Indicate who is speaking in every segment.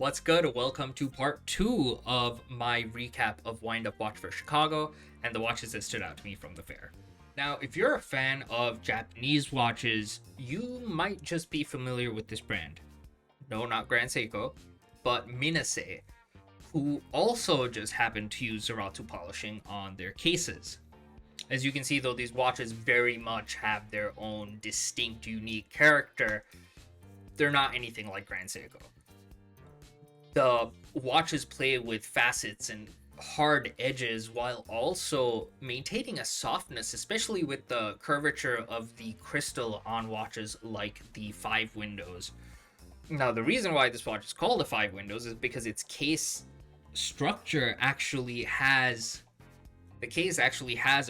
Speaker 1: What's good? Welcome to part 2 of my recap of Windup Watch Fair Chicago and the watches that stood out to me from the fair. Now, if you're a fan of Japanese watches, you might just be familiar with this brand. No, not Grand Seiko, but Minase, who also just happened to use Zaratsu polishing on their cases. As you can see, though, these watches very much have their own distinct, unique character. They're not anything like Grand Seiko. The watches play with facets and hard edges while also maintaining a softness, especially with the curvature of the crystal on watches like the Five Windows. Now, the reason why this watch is called the Five Windows is because its case structure actually has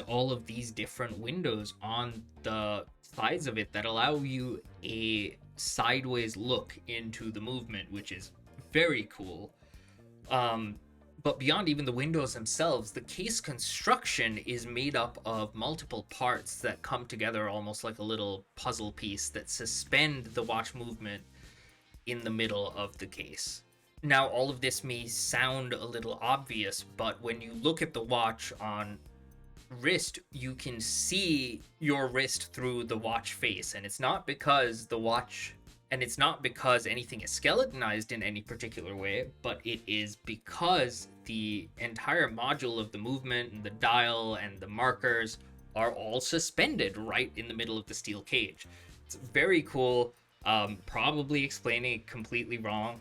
Speaker 1: all of these different windows on the sides of it that allow you a sideways look into the movement, which is very cool. But beyond even the windows themselves, the case construction is made up of multiple parts that come together almost like a little puzzle piece that suspend the watch movement in the middle of the case. Now, all of this may sound a little obvious, but when you look at the watch on wrist, you can see your wrist through the watch face, and it's not because anything is skeletonized in any particular way, but it is because the entire module of the movement and the dial and the markers are all suspended right in the middle of the steel cage. It's very cool. Probably explaining it completely wrong.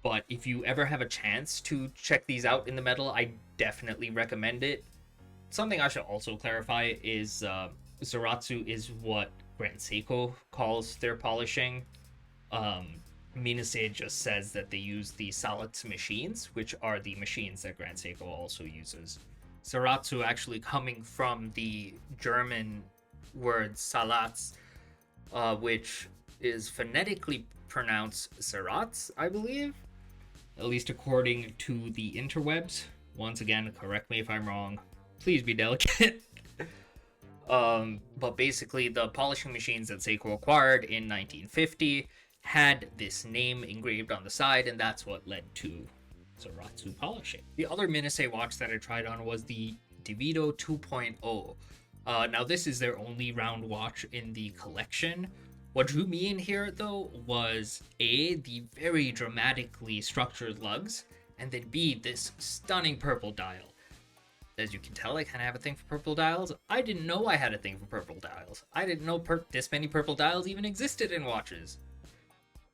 Speaker 1: But if you ever have a chance to check these out in the metal, I definitely recommend it. Something I should also clarify is Zaratsu is what Grand Seiko calls their polishing. Minase just says that they use the Salatz machines, which are the machines that Grand Seiko also uses. Zaratsu actually coming from the German word Salatz, which is phonetically pronounced Zaratz, I believe, at least according to the interwebs. Once again, correct me if I'm wrong. Please be delicate. But basically, the polishing machines that Seiko acquired in 1950 had this name engraved on the side, and that's what led to Zaratsu polishing. The other Minase watch that I tried on was the Divido 2.0. Now, this is their only round watch in the collection. What drew me in here, though, was A, the very dramatically structured lugs, and then B, this stunning purple dial. As you can tell, I kind of have a thing for purple dials. I didn't know I had a thing for purple dials. I didn't know this many purple dials even existed in watches.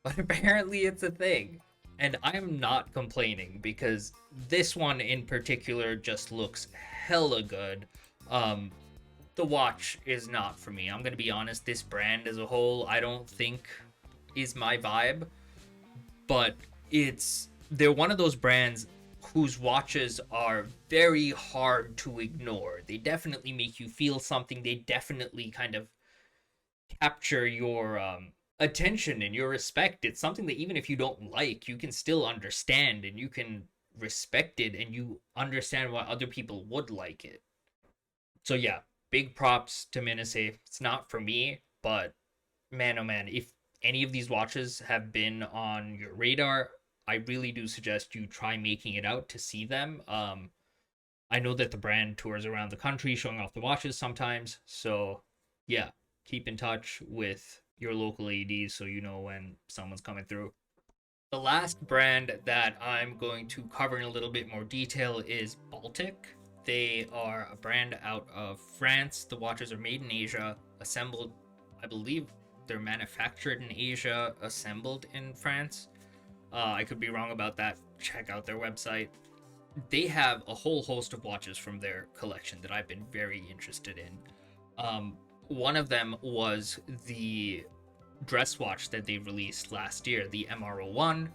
Speaker 1: But apparently it's a thing. And I'm not complaining, because this one in particular just looks hella good. The watch is not for me. I'm going to be honest, this brand as a whole, I don't think is my vibe. But they're one of those brands whose watches are very hard to ignore. They definitely make you feel something. They definitely kind of capture your attention and your respect. It's something that even if you don't like, you can still understand and you can respect it and you understand why other people would like it. So yeah, big props to Minase. It's not for me, but man, oh man, if any of these watches have been on your radar, I really do suggest you try making it out to see them. I know that the brand tours around the country showing off the watches sometimes. So yeah, keep in touch with your local ADs so you know when someone's coming through. The last brand that I'm going to cover in a little bit more detail is Baltic. They are a brand out of France. The watches are made in Asia, assembled, I believe they're manufactured in Asia, assembled in France. I could be wrong about that. Check out their website. They have a whole host of watches from their collection that I've been very interested in. One of them was the dress watch that they released last year, the MR01.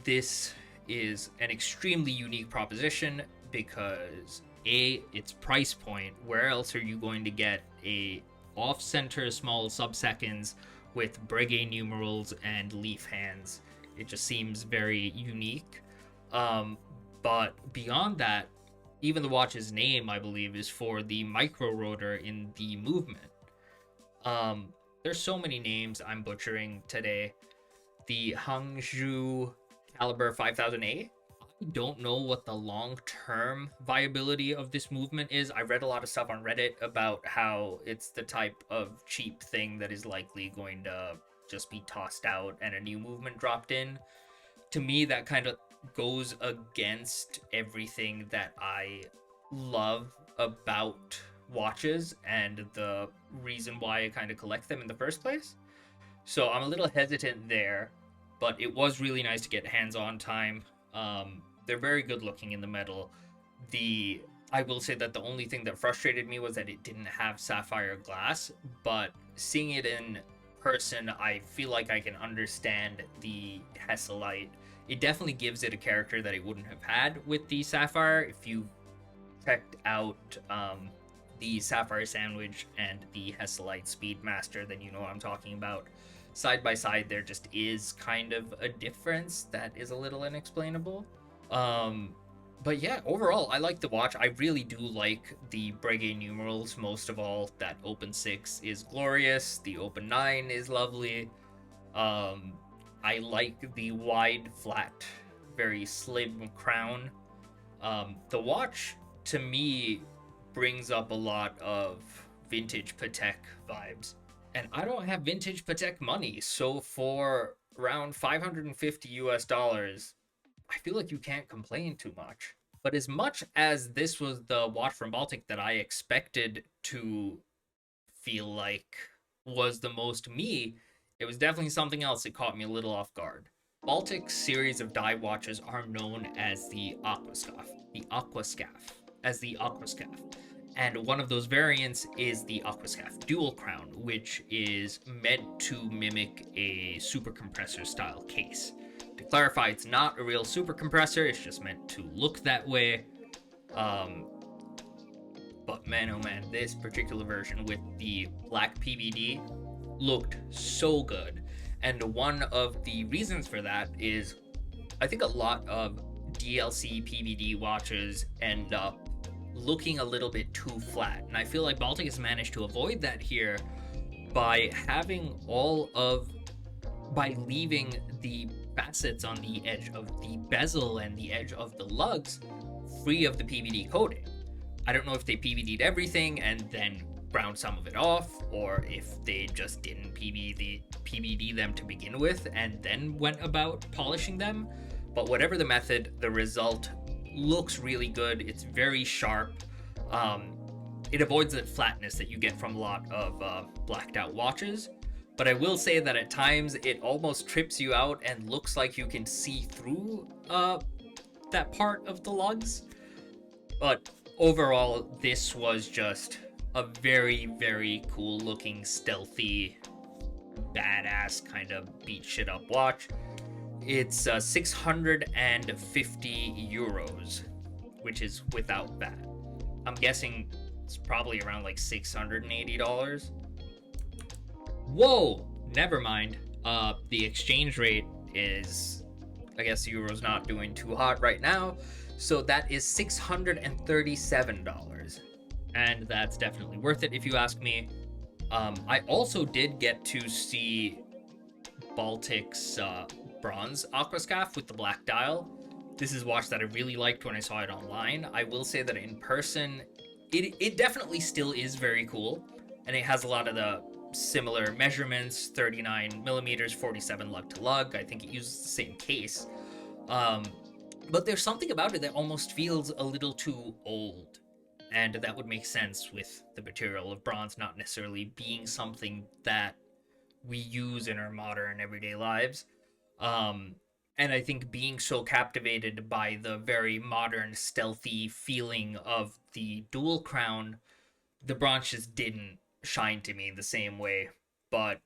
Speaker 1: This is an extremely unique proposition because A, its price point. Where else are you going to get a off-center small sub-seconds with Breguet numerals and leaf hands? It just seems very unique. But beyond that, even the watch's name, I believe, is for the micro rotor in the movement. There's so many names I'm butchering today. the Hangzhou Caliber 5000A. I don't know what the long-term viability of this movement is. I read a lot of stuff on Reddit about how it's the type of cheap thing that is likely going to just be tossed out and a new movement dropped in. To me, that kind of goes against everything that I love about watches and the reason why I kind of collect them in the first place. So I'm a little hesitant there, but it was really nice to get hands-on time. They're very good looking in the metal. I will say that the only thing that frustrated me was that it didn't have sapphire glass, but seeing it in person, I feel like I can understand the Hasilite. It definitely gives it a character that it wouldn't have had with the sapphire. If you checked out the Sapphire Sandwich and the Hasilite Speedmaster, then you know what I'm talking about. Side by side, there just is kind of a difference that is a little unexplainable. But yeah, overall, I like the watch. I really do like the Breguet numerals most of all. That Open 6 is glorious. The Open 9 is lovely. I like the wide, flat, very slim crown. The watch, to me, brings up a lot of vintage Patek vibes. And I don't have vintage Patek money, so for around $550 US, I feel like you can't complain too much. But as much as this was the watch from Baltic that I expected to feel like was the most me, it was definitely something else that caught me a little off guard. Baltic's series of dive watches are known as the Aquascaf, and one of those variants is the Aquascaf Dual Crown, which is meant to mimic a super compressor style case. To clarify, it's not a real super compressor, it's just meant to look that way. But man, oh man, this particular version with the black PVD looked so good. And one of the reasons for that is I think a lot of DLC PVD watches end up looking a little bit too flat. And I feel like Baltic has managed to avoid that here by leaving the facets on the edge of the bezel and the edge of the lugs free of the PVD coating. I don't know if they PVD'd everything and then ground some of it off, or if they just didn't PVD them to begin with and then went about polishing them. But whatever the method, the result looks really good. It's very sharp. It avoids that flatness that you get from a lot of blacked out watches. But I will say that at times it almost trips you out and looks like you can see through that part of the lugs. But overall, this was just a very, very cool looking, stealthy, badass kind of beat shit up watch. It's 650 euros, which is without VAT. I'm guessing it's probably around like $680. Whoa, never mind. The exchange rate is, I guess the euro's not doing too hot right now, so that is $637, and that's definitely worth it if you ask me. I also did get to see Baltic's bronze Aquascaf with the black dial. This is a watch that I really liked when I saw it online. I will say that in person, it definitely still is very cool, and it has a lot of the similar measurements, 39 millimeters, 47 lug to lug. I think it uses the same case. But there's something about it that almost feels a little too old. And that would make sense with the material of bronze not necessarily being something that we use in our modern everyday lives. And I think being so captivated by the very modern, stealthy feeling of the dual crown, the bronze just didn't shine to me the same way. But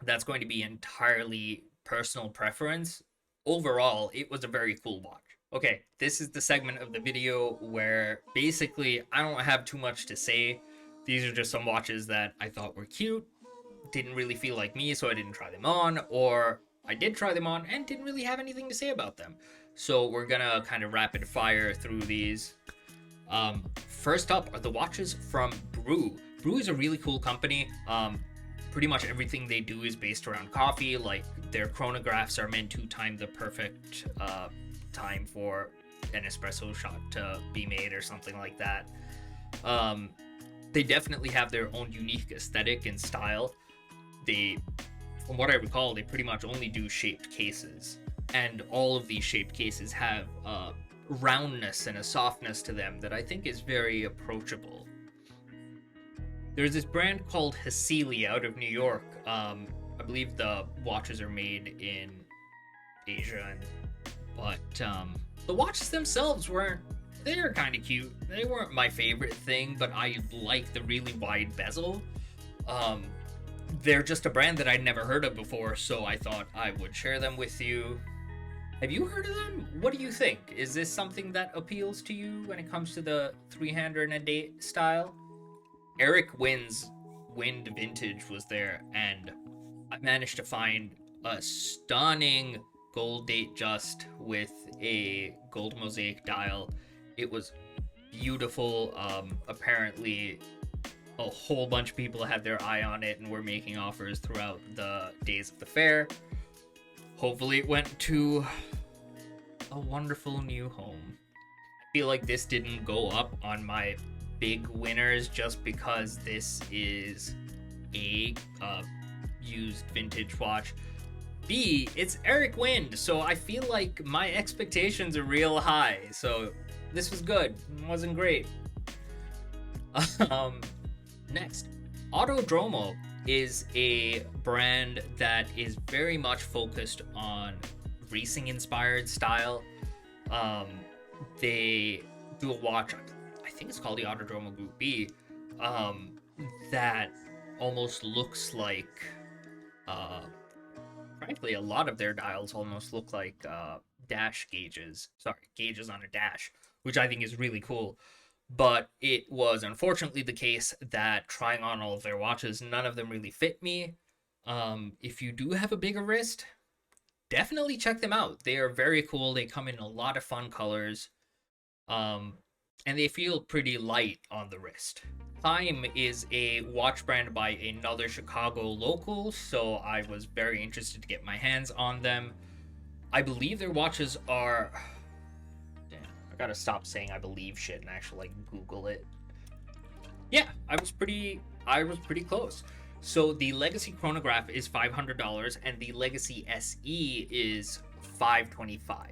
Speaker 1: that's going to be entirely personal preference. Overall, it was a very cool watch. Okay, this is the segment of the video where basically I don't have too much to say. These are just some watches that I thought were cute, didn't really feel like me, so I didn't try them on, or I did try them on and didn't really have anything to say about them. So we're gonna kind of rapid fire through these. First up are the watches from Brew. Brew is a really cool company. pretty much everything they do is based around coffee. Like, their chronographs are meant to time the perfect time for an espresso shot to be made or something like that. They definitely have their own unique aesthetic and style. They, from what I recall, they pretty much only do shaped cases, and all of these shaped cases have roundness and a softness to them that I think is very approachable. There's this brand called Hasili out of New York. I believe the watches are made in Asia, but the watches themselves they're kind of cute. They weren't my favorite thing, but I like the really wide bezel. They're just a brand that I'd never heard of before, so I thought I would share them with you. Have you heard of them? What do you think? Is this something that appeals to you when it comes to the three-hander and a date style? Eric Wynn's Wind Vintage was there, and I managed to find a stunning gold date just with a gold mosaic dial. It was beautiful. Apparently a whole bunch of people had their eye on it and were making offers throughout the days of the fair. Hopefully it went to a wonderful new home. I feel like this didn't go up on my big winners just because this is A, used vintage watch. B, it's Eric Wind, so I feel like my expectations are real high. So this was good. It wasn't great. Next, Autodromo is a brand that is very much focused on racing inspired style. They do a watch, I think it's called the Autodromo Group B, that almost looks like, frankly, a lot of their dials almost look like dash gauges. Sorry, gauges on a dash, which I think is really cool. But it was unfortunately the case that trying on all of their watches, none of them really fit me. If you do have a bigger wrist, definitely check them out. They are very cool. They come in a lot of fun colors. And they feel pretty light on the wrist. Haim is a watch brand by another Chicago local, so I was very interested to get my hands on them. I believe their watches are... I gotta stop saying I believe shit and actually Google it. Yeah, I was pretty close. So the Legacy chronograph is $500 and the Legacy SE is $525.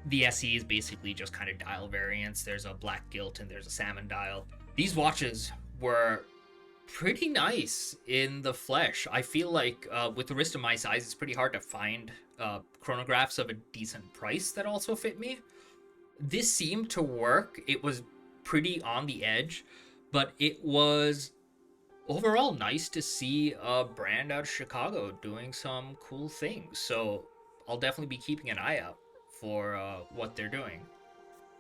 Speaker 1: The SE is basically just kind of dial variants. There's a black gilt and there's a salmon dial. These watches were pretty nice in the flesh. I feel like with the wrist of my size, it's pretty hard to find chronographs of a decent price that also fit me. This seemed to work. It was pretty on the edge, but it was overall nice to see a brand out of Chicago doing some cool things. So I'll definitely be keeping an eye out for what they're doing.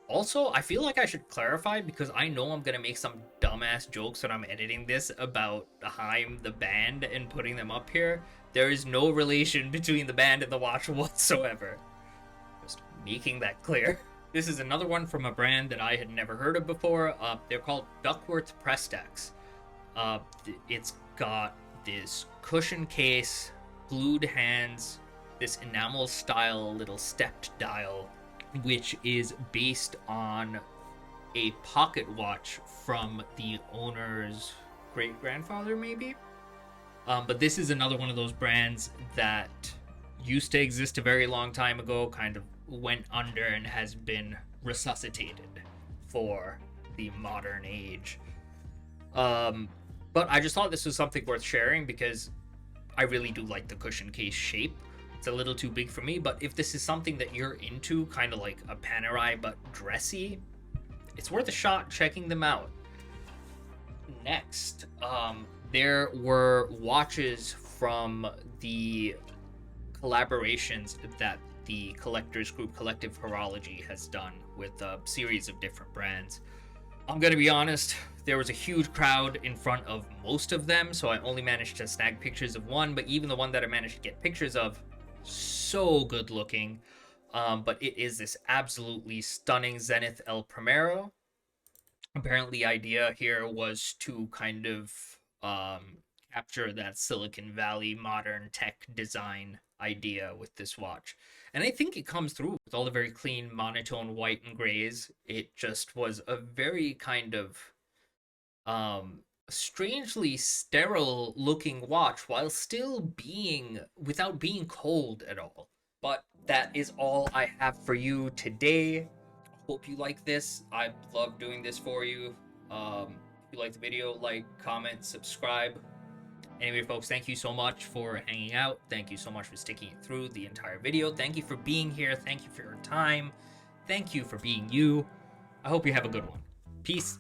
Speaker 1: Also, I feel like I should clarify, because I know I'm gonna make some dumbass jokes when I'm editing this about Haim, the band, and putting them up here. There is no relation between the band and the watch whatsoever. Just making that clear. This is another one from a brand that I had never heard of before. They're called Duckworth Prestex. It's got this cushion case, glued hands, this enamel style little stepped dial, which is based on a pocket watch from the owner's great-grandfather, maybe? But this is another one of those brands that used to exist a very long time ago, kind of went under and has been resuscitated for the modern age. But I just thought this was something worth sharing because I really do like the cushion case shape. It's a little too big for me, but if this is something that you're into, kind of like a Panerai but dressy, it's worth a shot checking them out. Next, there were watches from the collaborations that the collectors group Collective Horology has done with a series of different brands. I'm gonna be honest, there was a huge crowd in front of most of them, so I only managed to snag pictures of one, but even the one that I managed to get pictures of, so good looking. But it is this absolutely stunning Zenith El Primero. Apparently the idea here was to kind of capture that Silicon Valley modern tech design idea with this watch. And I think it comes through with all the very clean monotone white and grays. It just was a very kind of strangely sterile looking watch while still being without being cold at all. But that is all I have for you today. Hope you like this. I love doing this for you. If you like the video, like, comment, subscribe. Anyway, folks, thank you so much for hanging out. Thank you so much for sticking it through the entire video. Thank you for being here. Thank you for your time. Thank you for being you. I hope you have a good one. Peace.